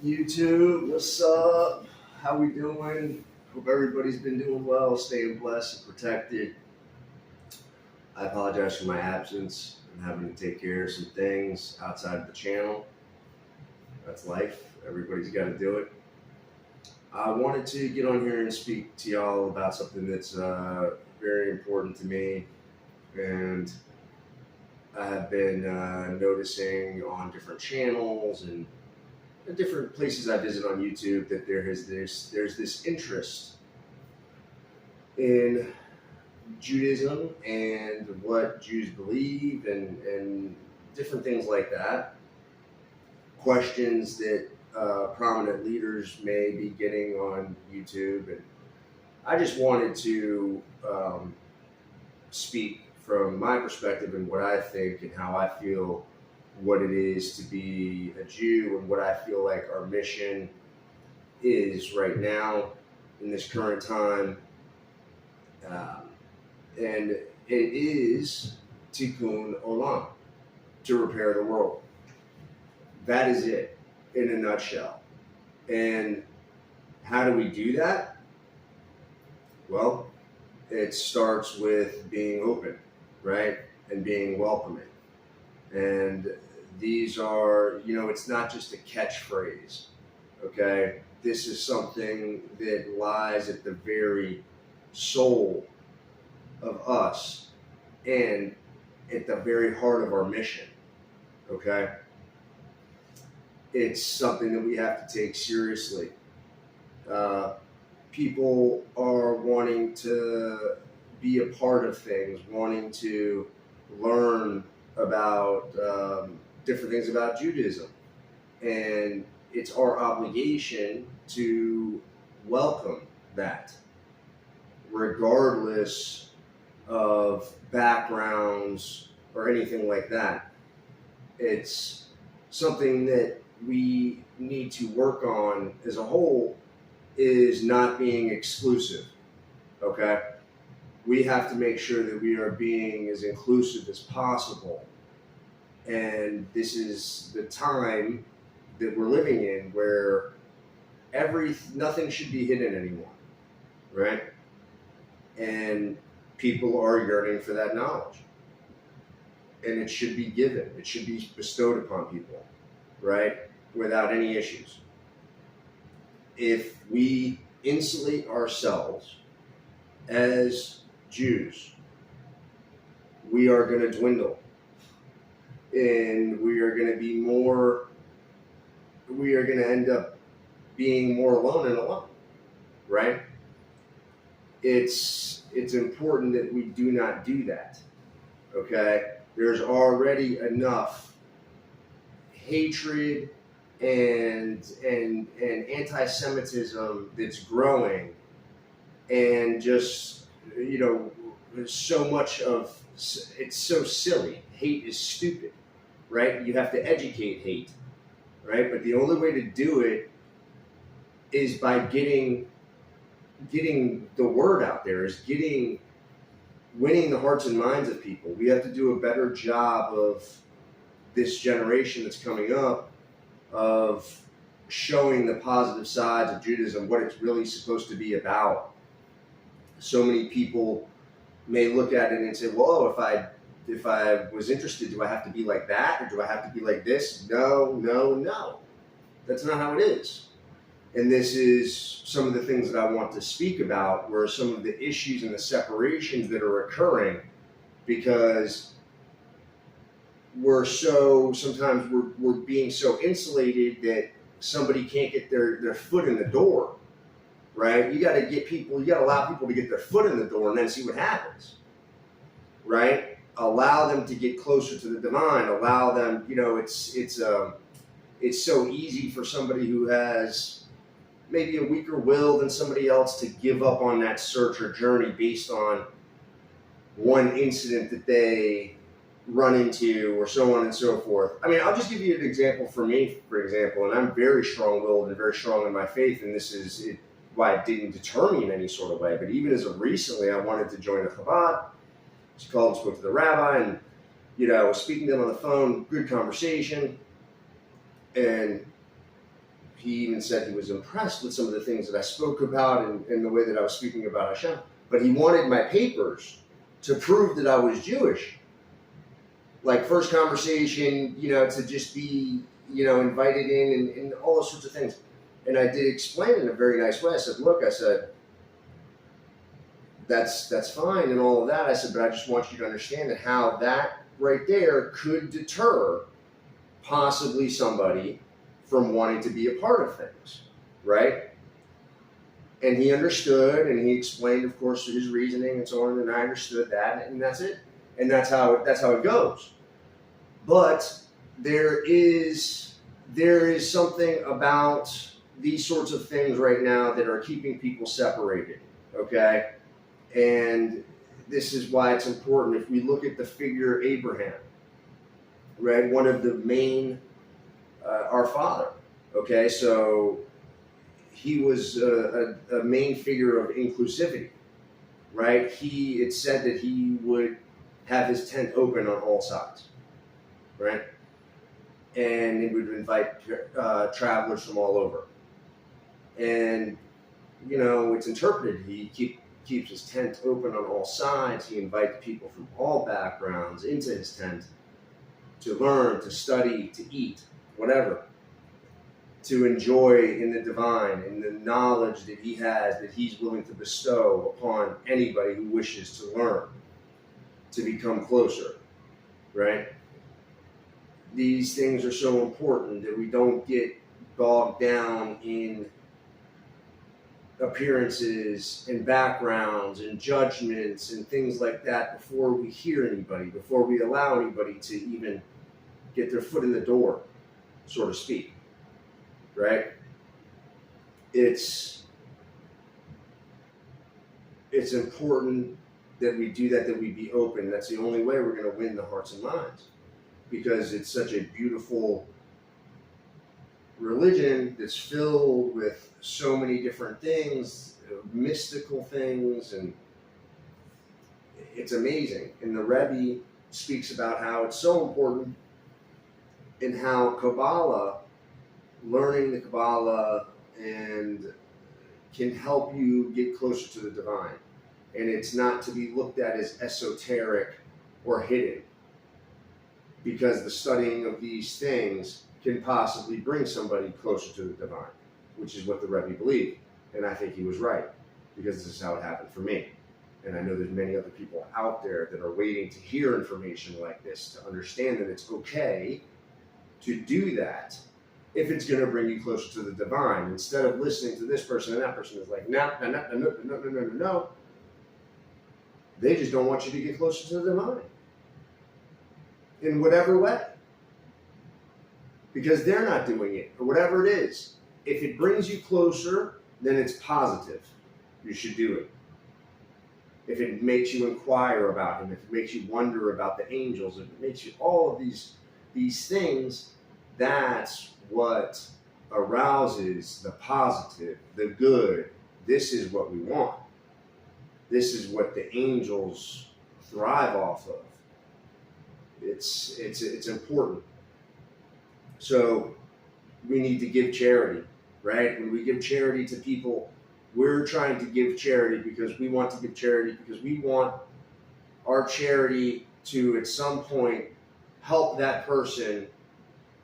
YouTube, what's up? How we doing? Hope everybody's been doing well, staying blessed and protected. I apologize for my absence. I'm having to take care of some things outside of the channel. That's life. Everybody's got to do it. I wanted to get on here and speak to y'all about something that's very important to me, and I have been noticing on different channels and different places I visit on YouTube that there's this interest in Judaism and what Jews believe and different things like that. Questions that prominent leaders may be getting on YouTube, and I just wanted to speak from my perspective and what I think and how I feel what it is to be a Jew and what I feel like our mission is right now in this current time. And it is Tikkun Olam, to repair the world. That is it in a nutshell. And how do we do that? Well, it starts with being open, right? And being welcoming. And these are, it's not just a catchphrase, okay? This is something that lies at the very soul of us and at the very heart of our mission, okay? It's something that we have to take seriously. People are wanting to be a part of things, wanting to learn about different things about Judaism. And it's our obligation to welcome that, regardless of backgrounds or anything like that. It's something that we need to work on as a whole, is not being exclusive, okay? We have to make sure that we are being as inclusive as possible. And this is the time that we're living in where nothing should be hidden anymore, right? And people are yearning for that knowledge. And it should be given. It should be bestowed upon people, right? Without any issues. If we insulate ourselves as Jews, we are going to dwindle, and we are going to end up being more alone and alone, right? It's important that we do not do that, okay? There's already enough hatred and anti-Semitism that's growing, and just, so much of it's so silly. Hate is stupid, right? You have to educate hate, right? But the only way to do it is by getting the word out there, is winning the hearts and minds of people. We have to do a better job of this generation that's coming up, of showing the positive sides of Judaism, what it's really supposed to be about. So many people may look at it and say, well, if I was interested, do I have to be like that, or do I have to be like this? No. That's not how it is. And this is some of the things that I want to speak about, were some of the issues and the separations that are occurring, because sometimes we're being so insulated that somebody can't get their foot in the door, right? You got to allow people to get their foot in the door and then see what happens, right? Allow them to get closer to the divine. Allow them, it's so easy for somebody who has maybe a weaker will than somebody else to give up on that search or journey based on one incident that they run into, or so on and so forth. I mean, I'll just give you an example for me, for example, and I'm very strong-willed and very strong in my faith, and this is why it didn't deter me in any sort of way. But even as of recently, I wanted to join the Chabad. Just called and spoke to the rabbi, and was speaking to him on the phone, good conversation, and he even said he was impressed with some of the things that I spoke about and the way that I was speaking about Hashem. But he wanted my papers to prove that I was Jewish. Like first conversation, to just be, invited in and all those sorts of things. And I did explain in a very nice way. I said, look, that's fine and all of that. I said, but I just want you to understand that how that right there could deter possibly somebody from wanting to be a part of things, right? And he understood, and he explained, of course, his reasoning and so on, and I understood that, and that's it. And that's how it goes. But there is something about these sorts of things right now that are keeping people separated, okay? And this is why it's important. If we look at the figure Abraham, right, one of the main, our father, okay, so he was a main figure of inclusivity, right? It said that he would have his tent open on all sides, right? And he would invite travelers from all over. And, it's interpreted. He keeps his tent open on all sides. He invites people from all backgrounds into his tent to learn, to study, to eat, whatever, to enjoy in the divine and the knowledge that he has, that he's willing to bestow upon anybody who wishes to learn, to become closer, right? These things are so important that we don't get bogged down in appearances and backgrounds and judgments and things like that before we hear anybody, before we allow anybody to even get their foot in the door, so to speak, right? It's important that we do that we be open. That's the only way we're going to win the hearts and minds, because it's such a beautiful religion that's filled with so many different things, mystical things, and it's amazing. And the Rebbe speaks about how it's so important, and how Kabbalah, learning the Kabbalah, and can help you get closer to the divine. And it's not to be looked at as esoteric or hidden, because the studying of these things can possibly bring somebody closer to the divine, which is what the Rebbe believed. And I think he was right, because this is how it happened for me. And I know there's many other people out there that are waiting to hear information like this, to understand that it's okay to do that if it's going to bring you closer to the divine, instead of listening to this person and that person is like, no. They just don't want you to get closer to the divine in whatever way, because they're not doing it, or whatever it is. If it brings you closer, then it's positive. You should do it. If it makes you inquire about him, if it makes you wonder about the angels, if it makes you all of these things, that's what arouses the positive, the good. This is what we want. This is what the angels thrive off of. It's important. So we need to give charity, right? When we give charity to people, we're trying to give charity because we want to give charity, because we want our charity to, at some point, help that person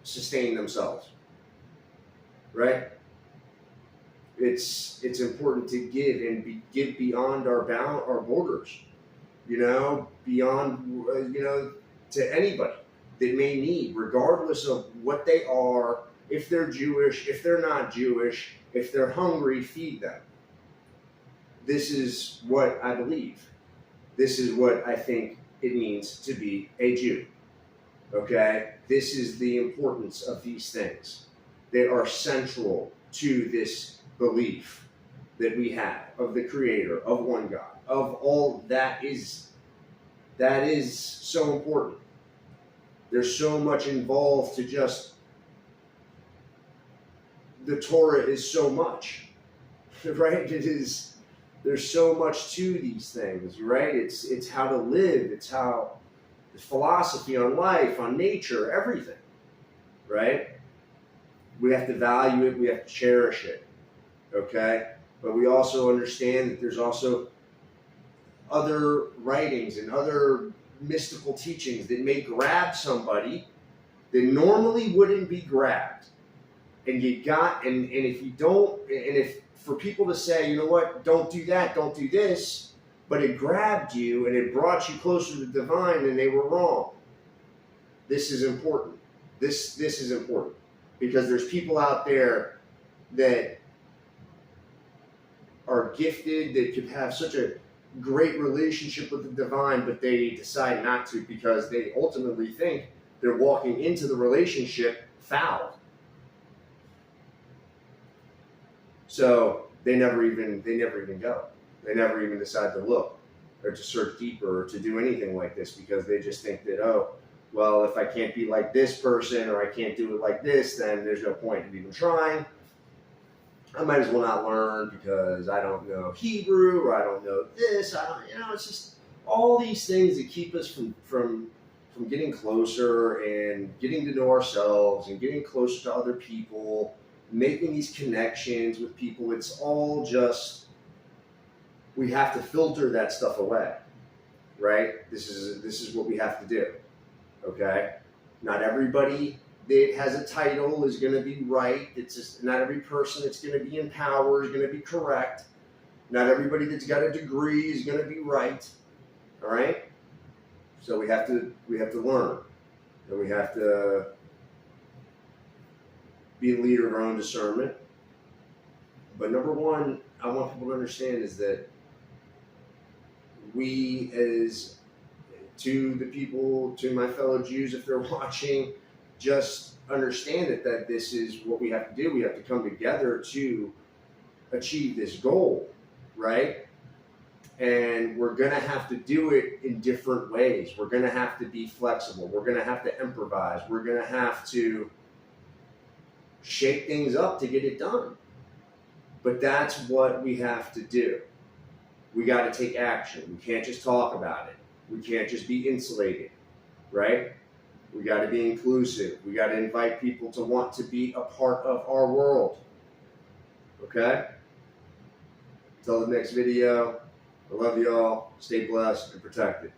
sustain themselves, right? It's important to give, and give beyond our borders, beyond, to anybody that may need, regardless of what they are. If they're Jewish, if they're not Jewish, if they're hungry, feed them. This is what I believe. This is what I think it means to be a Jew. Okay? This is the importance of these things that are central to this belief that we have of the Creator, of one God, of all that is so important. There's so much involved to just, the Torah is so much, right? There's so much to these things, right? It's how to live, it's how, the philosophy on life, on nature, everything, right? We have to value it. We have to cherish it. Okay? But we also understand that there's also other writings and other mystical teachings that may grab somebody that normally wouldn't be grabbed. And if you don't, and if for people to say, you know what, don't do that, don't do this, but it grabbed you and it brought you closer to the divine, then they were wrong. This is important. This is important because there's people out there that are gifted, that could have such a great relationship with the divine, but they decide not to because they ultimately think they're walking into the relationship fouled. So they never even go. They never even decide to look or to search deeper or to do anything like this because they just think that, oh, well, if I can't be like this person or I can't do it like this, then there's no point in even trying. I might as well not learn because I don't know Hebrew or I don't know this. It's just all these things that keep us from getting closer and getting to know ourselves and getting closer to other people, making these connections with people. It's all just, we have to filter that stuff away, right? This is what we have to do, okay? Not everybody that has a title is going to be right. It's just not every person that's going to be in power is going to be correct. Not everybody that's got a degree is going to be right. All right. So we have to learn, and we have to be a leader of our own discernment. But number one, I want people to understand is that we, as to the people, to my fellow Jews, if they're watching, just understand that this is what we have to do. We have to come together to achieve this goal, right? And we're going to have to do it in different ways. We're going to have to be flexible. We're going to have to improvise. We're going to have to shake things up to get it done. But that's what we have to do. We got to take action. We can't just talk about it. We can't just be insulated, right? We got to be inclusive. We got to invite people to want to be a part of our world. Okay? Until the next video, I love you all. Stay blessed and protected.